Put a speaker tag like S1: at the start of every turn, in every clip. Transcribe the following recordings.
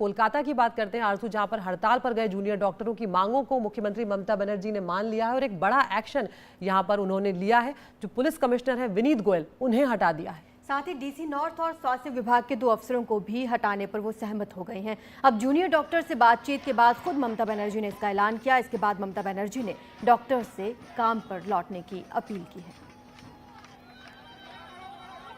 S1: कोलकाता की बात करते हैं आरजू, जहां पर हड़ताल पर गए जूनियर डॉक्टरों की मांगों को मुख्यमंत्री ममता बनर्जी ने मान लिया है और एक बड़ा एक्शन यहां पर उन्होंने लिया है। जो पुलिस कमिश्नर है विनीत गोयल, उन्हें हटा दिया है।
S2: साथ ही डीसी नॉर्थ और स्वास्थ्य विभाग के 2 अफसरों को भी हटाने पर वो सहमत हो गए हैं। अब जूनियर डॉक्टर से बातचीत के बाद खुद ममता बनर्जी ने इसका ऐलान किया। इसके बाद ममता बनर्जी ने डॉक्टर से काम पर लौटने की अपील की है।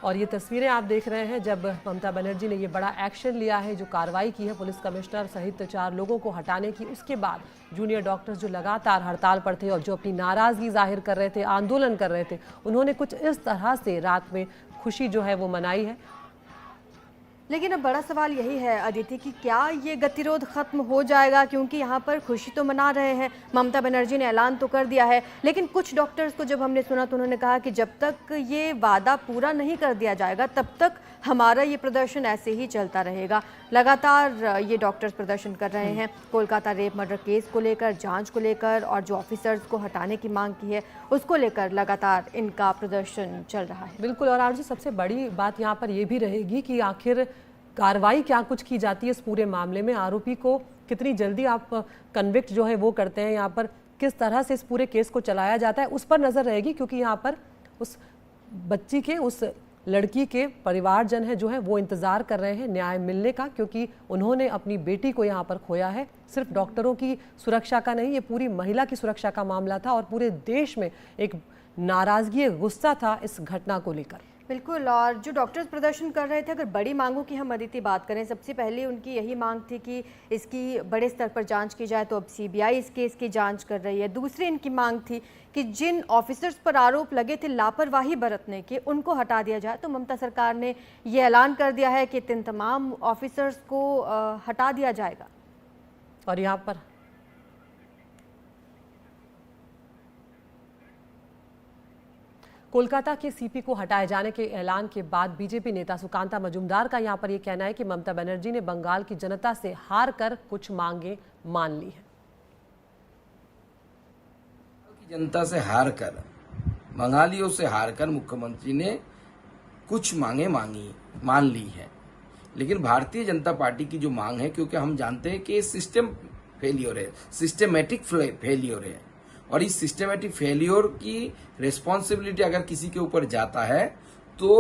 S1: और ये तस्वीरें आप देख रहे हैं जब ममता बनर्जी ने ये बड़ा एक्शन लिया है, जो कार्रवाई की है पुलिस कमिश्नर सहित 4 लोगों को हटाने की। उसके बाद जूनियर डॉक्टर्स जो लगातार हड़ताल पर थे और जो अपनी नाराजगी जाहिर कर रहे थे, आंदोलन कर रहे थे, उन्होंने कुछ इस तरह से रात में खुशी जो है वो मनाई है।
S2: लेकिन अब बड़ा सवाल यही है अदिति कि क्या ये गतिरोध खत्म हो जाएगा, क्योंकि यहाँ पर खुशी तो मना रहे हैं, ममता बनर्जी ने ऐलान तो कर दिया है, लेकिन कुछ डॉक्टर्स को जब हमने सुना तो उन्होंने कहा कि जब तक ये वादा पूरा नहीं कर दिया जाएगा तब तक हमारा ये प्रदर्शन ऐसे ही चलता रहेगा। लगातार ये डॉक्टर्स प्रदर्शन कर रहे हैं कोलकाता रेप मर्डर केस को लेकर, जांच को लेकर, और जो ऑफिसर्स को हटाने की मांग की है उसको लेकर लगातार इनका प्रदर्शन चल रहा है।
S1: बिल्कुल, और आरजू सबसे बड़ी बात यहाँ पर ये भी रहेगी कि आखिर कार्रवाई क्या कुछ की जाती है इस पूरे मामले में, आरोपी को कितनी जल्दी आप कन्विक्ट जो है वो करते हैं, यहाँ पर किस तरह से इस पूरे केस को चलाया जाता है, उस पर नज़र रहेगी। क्योंकि यहाँ पर उस बच्ची के, उस लड़की के परिवारजन है जो है वो इंतज़ार कर रहे हैं न्याय मिलने का, क्योंकि उन्होंने अपनी बेटी को यहाँ पर खोया है। सिर्फ डॉक्टरों की सुरक्षा का नहीं, ये पूरी महिला की सुरक्षा का मामला था और पूरे देश में एक नाराज़गी, गुस्सा था इस घटना को लेकर।
S2: बिल्कुल, और जो डॉक्टर्स प्रदर्शन कर रहे थे, अगर बड़ी मांगों की हम अदिति बात करें, सबसे पहले उनकी यही मांग थी कि इसकी बड़े स्तर पर जांच की जाए, तो अब सीबीआई इस केस की जांच कर रही है। दूसरी इनकी मांग थी कि जिन ऑफिसर्स पर आरोप लगे थे लापरवाही बरतने के, उनको हटा दिया जाए। तो ममता सरकार ने ये ऐलान कर दिया है कि इन तमाम ऑफिसर्स को हटा दिया जाएगा।
S1: और यहाँ पर कोलकाता के सीपी को हटाए जाने के ऐलान के बाद बीजेपी नेता सुकांता मजूमदार का यहां पर यह कहना है कि ममता बनर्जी ने बंगाल की जनता से हार कर कुछ मांगे मान ली है।
S3: जनता से हार कर, बंगालियों से हार कर मुख्यमंत्री ने कुछ मांगे मान ली है। लेकिन भारतीय जनता पार्टी की जो मांग है, क्योंकि हम जानते हैं कि सिस्टम फेलियर है, सिस्टमेटिक फेलियर है, और इस सिस्टमेटिक फेलियर की रिस्पॉन्सिबिलिटी अगर किसी के ऊपर जाता है तो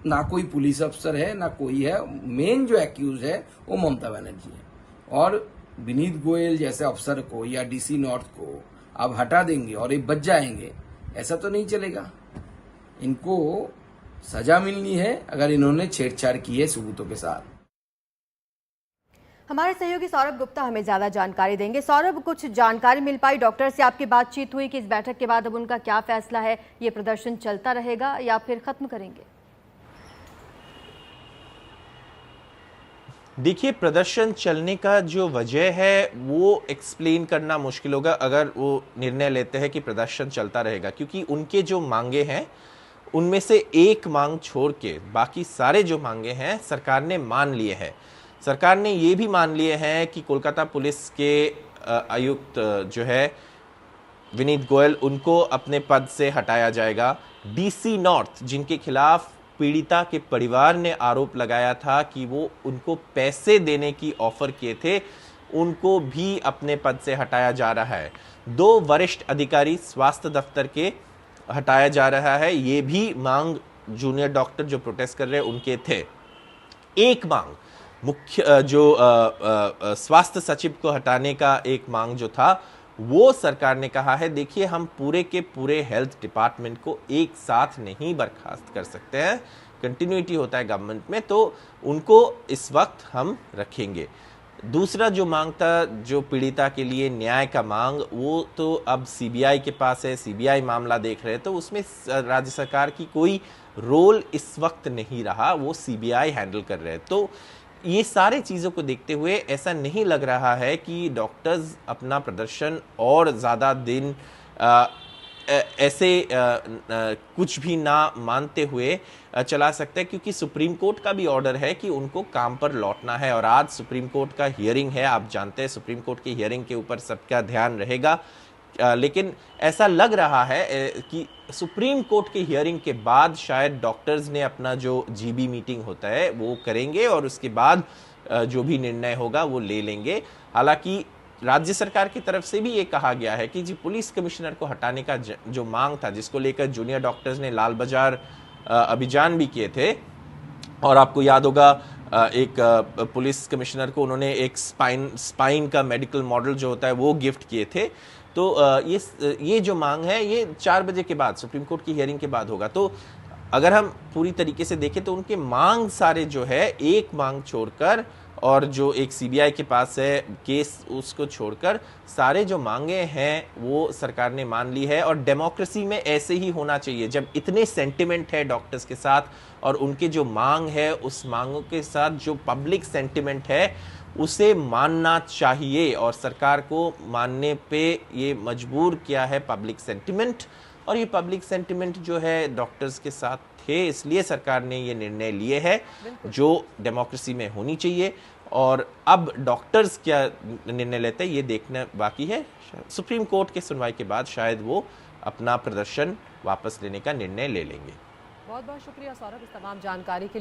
S3: ना कोई पुलिस अफसर है ना कोई है, मेन जो एक्यूज है वो ममता बनर्जी है। और विनीत गोयल जैसे अफसर को या डीसी नॉर्थ को अब हटा देंगे और ये बच जाएंगे, ऐसा तो नहीं चलेगा। इनको सजा मिलनी है अगर इन्होंने छेड़छाड़ की है सबूतों के साथ।
S2: हमारे सहयोगी सौरभ गुप्ता हमें ज्यादा जानकारी देंगे। सौरभ, कुछ जानकारी मिल पाई, डॉक्टर से आपकी बातचीत हुई कि इस बैठक के बाद अब उनका क्या फैसला है, ये प्रदर्शन चलता रहेगा या फिर खत्म करेंगे?
S4: देखिए, प्रदर्शन चलने का जो वजह है वो एक्सप्लेन करना मुश्किल होगा अगर वो निर्णय लेते हैं कि प्रदर्शन चलता रहेगा, क्योंकि उनके जो मांगे हैं उनमें से एक मांग छोड़ के बाकी सारे जो मांगे हैं सरकार ने मान लिए हैं। सरकार ने ये भी मान लिए हैं कि कोलकाता पुलिस के आयुक्त जो है विनीत गोयल, उनको अपने पद से हटाया जाएगा। डीसी नॉर्थ, जिनके खिलाफ पीड़िता के परिवार ने आरोप लगाया था कि वो उनको पैसे देने की ऑफर किए थे, उनको भी अपने पद से हटाया जा रहा है। 2 वरिष्ठ अधिकारी स्वास्थ्य दफ्तर के हटाया जा रहा है। ये भी मांग जूनियर डॉक्टर जो प्रोटेस्ट कर रहे हैं उनके थे। एक मांग मुख्य जो स्वास्थ्य सचिव को हटाने का एक मांग जो था, वो सरकार ने कहा है देखिए हम पूरे के पूरे हेल्थ डिपार्टमेंट को एक साथ नहीं बर्खास्त कर सकते हैं, कंटिन्यूटी होता है गवर्नमेंट में, तो उनको इस वक्त हम रखेंगे। दूसरा जो मांग था, जो पीड़िता के लिए न्याय का मांग, वो तो अब सीबीआई के पास है, सीबीआई मामला देख रहे हैं, तो उसमें राज्य सरकार की कोई रोल इस वक्त नहीं रहा, वो सीबीआई हैंडल कर रहे हैं। तो ये सारे चीज़ों को देखते हुए ऐसा नहीं लग रहा है कि डॉक्टर्स अपना प्रदर्शन और ज़्यादा दिन ऐसे कुछ भी ना मानते हुए चला सकते हैं, क्योंकि सुप्रीम कोर्ट का भी ऑर्डर है कि उनको काम पर लौटना है। और आज सुप्रीम कोर्ट का हियरिंग है, आप जानते हैं सुप्रीम कोर्ट की हियरिंग के ऊपर सबका ध्यान रहेगा। लेकिन ऐसा लग रहा है कि सुप्रीम कोर्ट की हियरिंग के बाद शायद डॉक्टर्स ने अपना जो जीबी मीटिंग होता है वो करेंगे और उसके बाद जो भी निर्णय होगा वो ले लेंगे। हालांकि राज्य सरकार की तरफ से भी ये कहा गया है कि जी पुलिस कमिश्नर को हटाने का जो मांग था, जिसको लेकर जूनियर डॉक्टर्स ने लाल बाजार अभियान भी किए थे, और आपको याद होगा एक पुलिस कमिश्नर को उन्होंने एक स्पाइन का मेडिकल मॉडल जो होता है वो गिफ्ट किए थे। तो ये जो मांग है ये 4 बजे के बाद, सुप्रीम कोर्ट की हियरिंग के बाद होगा। तो अगर हम पूरी तरीके से देखें तो उनके मांग सारे जो है, एक मांग छोड़कर और जो एक सीबीआई के पास है केस, उसको छोड़कर सारे जो मांगे हैं वो सरकार ने मान ली है। और डेमोक्रेसी में ऐसे ही होना चाहिए, जब इतने सेंटिमेंट है डॉक्टर्स के साथ और उनके जो मांग है उस मांगों के साथ जो पब्लिक सेंटिमेंट है उसे मानना चाहिए, और सरकार को मानने पे ये मजबूर किया है पब्लिक सेंटिमेंट। और ये पब्लिक सेंटिमेंट जो है डॉक्टर्स के साथ थे, इसलिए सरकार ने ये निर्णय लिए है जो डेमोक्रेसी में होनी चाहिए। और अब डॉक्टर्स क्या निर्णय लेते हैं ये देखना बाकी है। सुप्रीम कोर्ट के सुनवाई के बाद शायद वो अपना प्रदर्शन वापस लेने का निर्णय ले लेंगे।
S1: बहुत बहुत शुक्रिया सौरभ इस तमाम जानकारी के लिए।